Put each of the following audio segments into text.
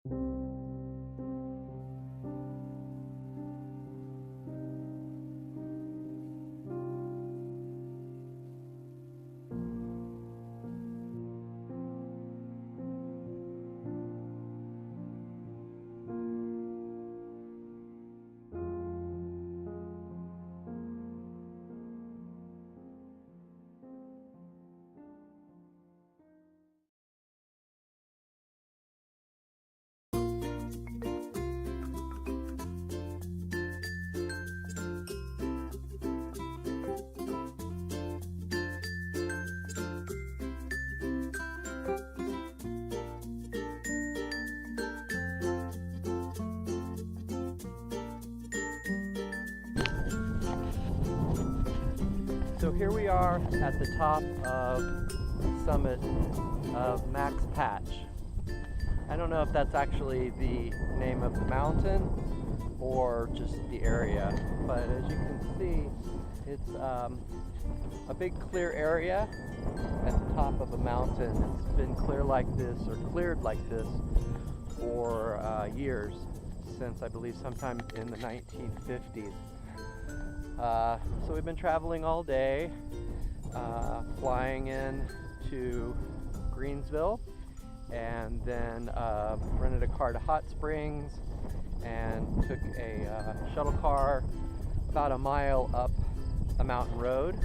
So here we are at the top of the summit of Max Patch. I don't know if that's actually the name of the mountain or just the area, but as you can see, it's a big clear area at the top of a mountain. It's been clear like this, or cleared like this, for years, since I believe sometime in the 1950s. So we've been traveling all day, flying in to Greensville, and then rented a car to HotSprings and took a shuttle car about a mile up a mountain road,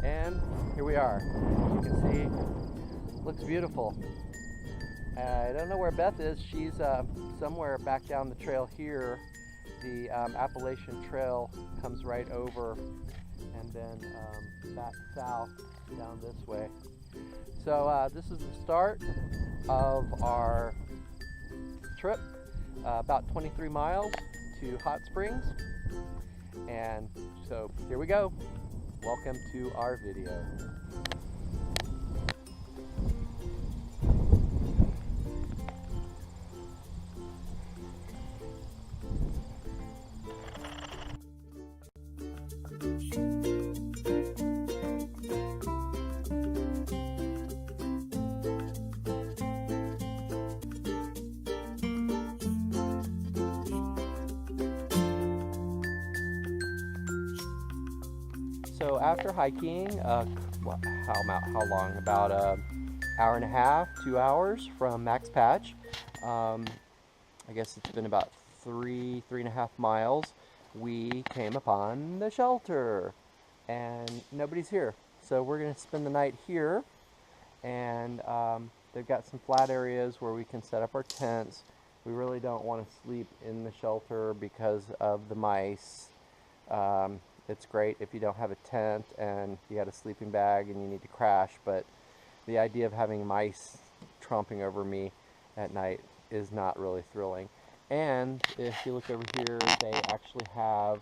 and here we are. As you can see, it looks beautiful. I don't know where Beth is. She's somewhere back down the trail here. The Appalachian Trail comes right over and then back south down this way. So this is the start of our trip, about 23 miles to HotSprings. And so here we go. Welcome to our video. So after hiking, how long? About an hour and a half, 2 hours from Max Patch. I guess it's been about three and a half miles. We came upon the shelter, and nobody's here. So we're gonna spend the night here, and they've got some flat areas where we can set up our tents. We really don't want to sleep in the shelter because of the mice. It's great if you don't have a tent and you got a sleeping bag and you need to crash, but the idea of having mice tromping over me at night is not really thrilling. And if you look over here, they actually have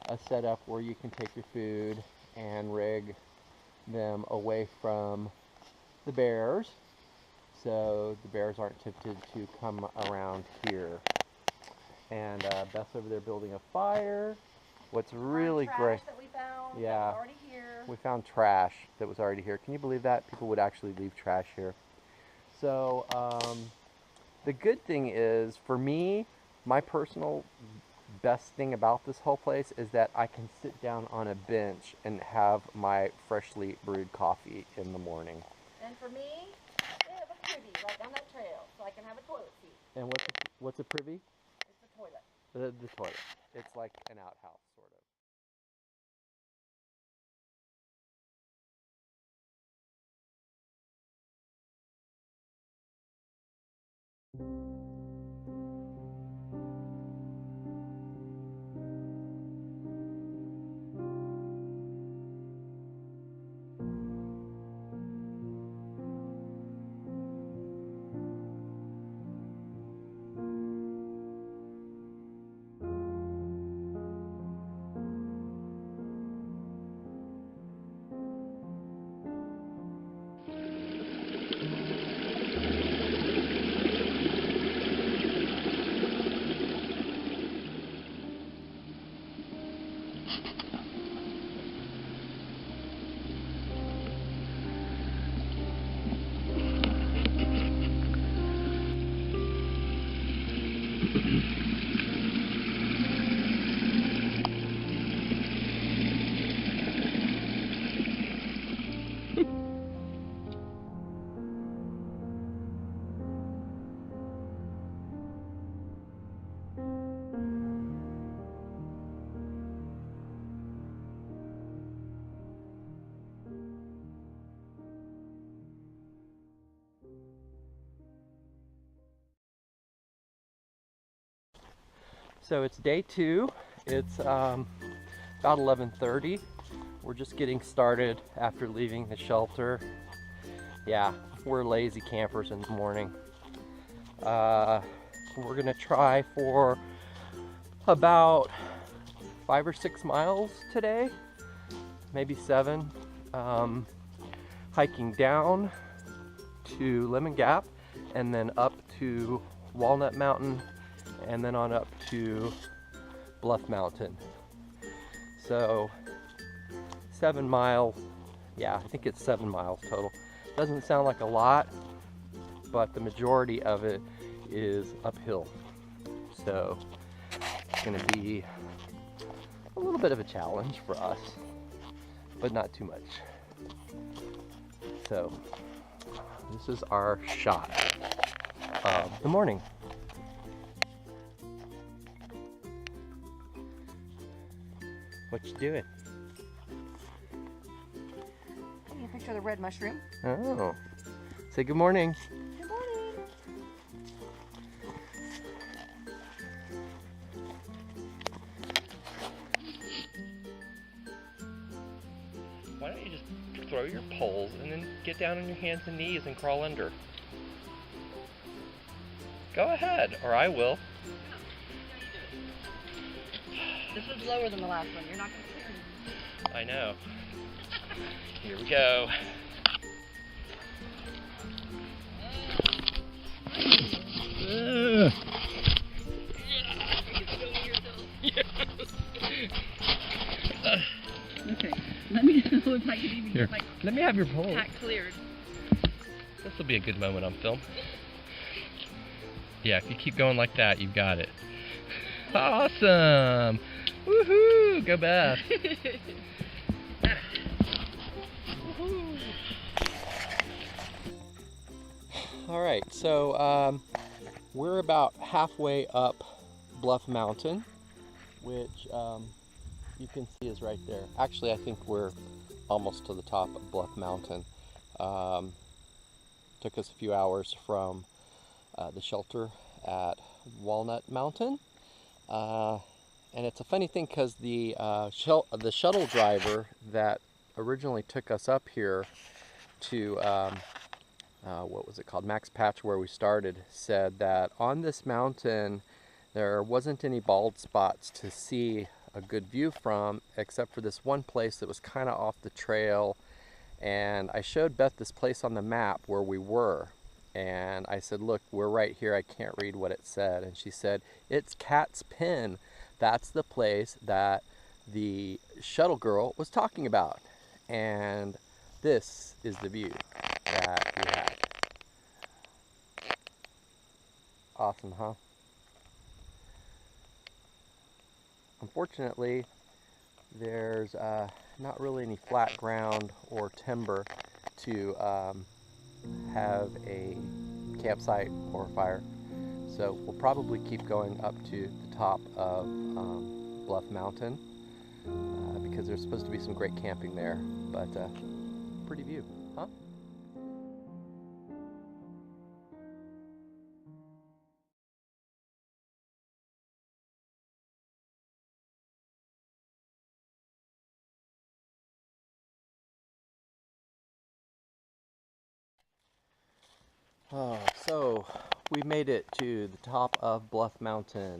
a setup where you can take your food and rig them away from the bears, so the bears aren't tempted to come around here. And Beth's over there building a fire. What's really great, that we found, yeah, that was already here. We found trash that was already here. Can you believe that? People would actually leave trash here. So the good thing is, for me, my personal best thing about this whole place is that I can sit down on a bench and have my freshly brewed coffee in the morning. And for me, they have a privy right down that trail, so I can have a toilet seat. And what's a privy? It's the toilet. The toilet. It's like an outhouse, sort of. So it's day 2. It's about 11:30. We're just getting started after leaving the shelter. Yeah, we're lazy campers in the morning. We're gonna try for about 5 or 6 miles today, maybe 7. Hiking down to Lemon Gap and then up to Walnut Mountain and then on up to Bluff Mountain. So 7 miles, yeah, I think it's 7 miles total. Doesn't sound like a lot, but the majority of it is uphill. So it's gonna be a little bit of a challenge for us, but not too much. So this is our shot of the morning. What you doing? Taking a picture of the red mushroom. Oh, say good morning. Good morning. Why don't you just throw your poles and then get down on your hands and knees and crawl under? Go ahead, or I will. This was lower than the last one. You're not going to clear me. I know. Here we go. Okay. Let me know if I can even Here, get my let me have your pole. pack cleared. This will be a good moment on film. Yeah, if you keep going like that, you've got it. Awesome! Woohoo! Go Beth! All right, so we're about halfway up Bluff Mountain, which you can see is right there. Actually, I think we're almost to the top of Bluff Mountain. Took us a few hours from the shelter at Walnut Mountain. And it's a funny thing because the shuttle driver that originally took us up here to what was it called, Max Patch, where we started, said that on this mountain there wasn't any bald spots to see a good view from, except for this one place that was kind of off the trail. And I showed Beth this place on the map where we were, and I said, look, we're right here, I can't read what it said. And she said, it's Cat's Pen. That's the place that the shuttle girl was talking about. And this is the view that we had. Awesome, huh? Unfortunately, there's not really any flat ground or timber to have a campsite or fire. So we'll probably keep going up to the top of Bluff Mountain because there's supposed to be some great camping there, but pretty view, huh? So we made it to the top of Bluff Mountain.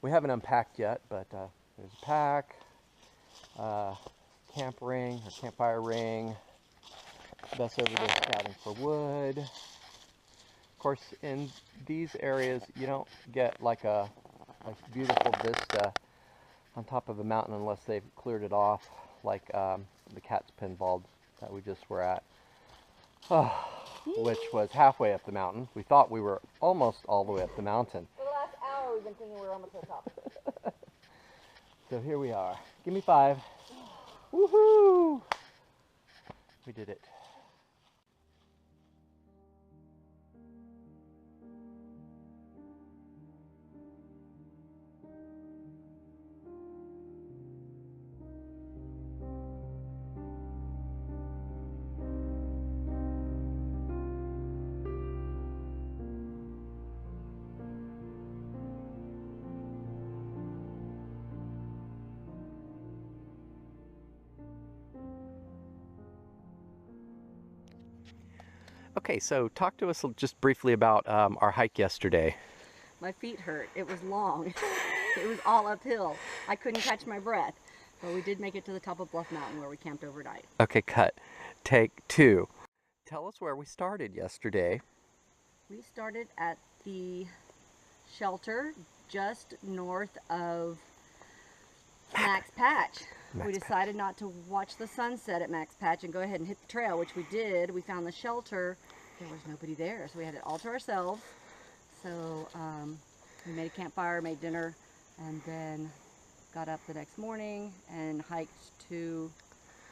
We haven't unpacked yet, but there's a pack, camp ring or campfire ring. Beth's over there scouting for wood. Of course, in these areas, you don't get like a beautiful vista on top of a mountain unless they've cleared it off, like the Cat's Pen Vault that we just were at. Which was halfway up the mountain. We thought we were almost all the way up the mountain. For the last hour, have been thinking we were almost to the top. So here we are. Give me 5. Woohoo! We did it. Okay, so talk to us just briefly about our hike yesterday. My feet hurt. It was long. It was all uphill. I couldn't catch my breath. But we did make it to the top of Bluff Mountain where we camped overnight. Okay, cut. Take 2. Tell us where we started yesterday. We started at the shelter just north of Max Patch. We decided not to watch the sunset at Max Patch and go ahead and hit the trail, which we did. We found the shelter. There was nobody there, so we had it all to ourselves. So we made a campfire, made dinner, and then got up the next morning and hiked through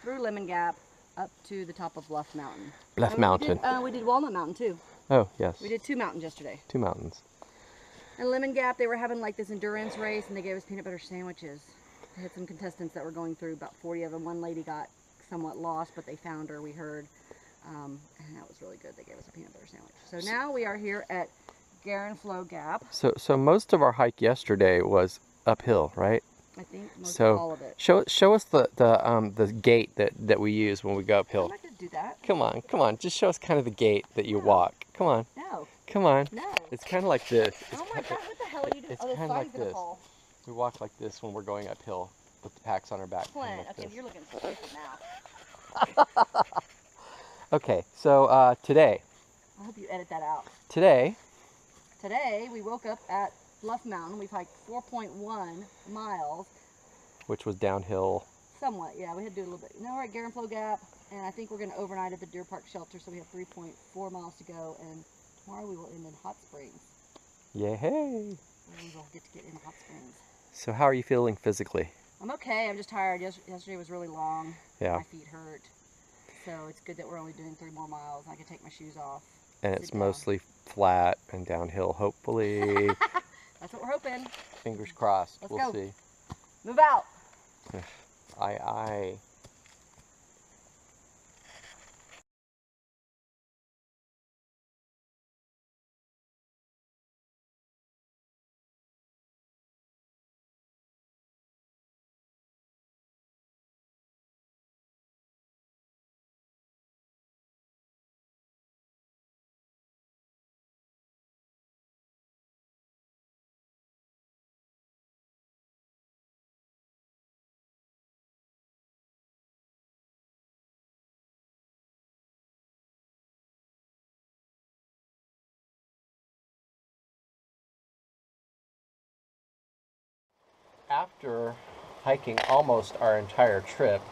Lemon Gap up to the top of Bluff Mountain. Bluff Mountain. We did Walnut Mountain too. Oh, yes. We did 2 mountains yesterday. 2 mountains. And Lemon Gap, they were having like this endurance race, and they gave us peanut butter sandwiches. They had some contestants that were going through, about 40 of them. One lady got somewhat lost, but they found her, we heard. And that was really good. They gave us a peanut butter sandwich. So now we are here at Flow Gap. So most of our hike yesterday was uphill, right? I think most of all of it. Show us the gait that we use when we go uphill. I'm not going to do that. Come on. Just show us kind of the gait that you walk. Come on. No. Come on. No. It's kind of like this. Oh my God, what the hell are you doing? It's Oh, this kind of sign's like going to this. fall. We walk like this when we're going uphill with the packs on our back. Clint, like okay, this. you're looking stupid now. Okay, so today. I hope you edit that out. Today we woke up at Bluff Mountain. We've hiked 4.1 miles. Which was downhill. Somewhat, yeah. We had to do a little bit. Now we're at Flow Gap, and I think we're going to overnight at the Deer Park shelter, so we have 3.4 miles to go, and tomorrow we will end in HotSprings. Yay! We will get to get in HotSprings. So how are you feeling physically? I'm okay. I'm just tired. Yesterday was really long. Yeah. My feet hurt. So it's good that we're only doing 3 more miles. I can take my shoes off. And it's mostly flat and downhill, hopefully. That's what we're hoping. Fingers crossed. Let's we'll go. see. Move out. Aye. After hiking almost our entire trip,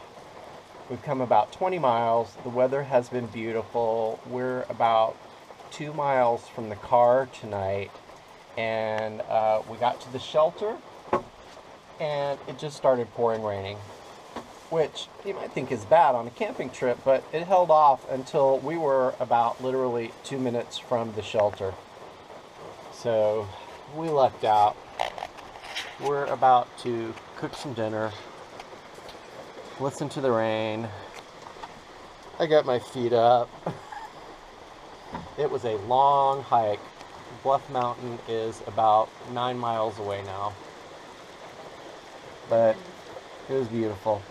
we've come about 20 miles. The weather has been beautiful. We're about 2 miles from the car tonight, and we got to the shelter, and it just started pouring raining, which you might think is bad on a camping trip, but it held off until we were about literally 2 minutes from the shelter. So we lucked out. We're about to cook some dinner, listen to the rain. I got my feet up. It was a long hike. Bluff Mountain is about 9 miles away now, but it was beautiful.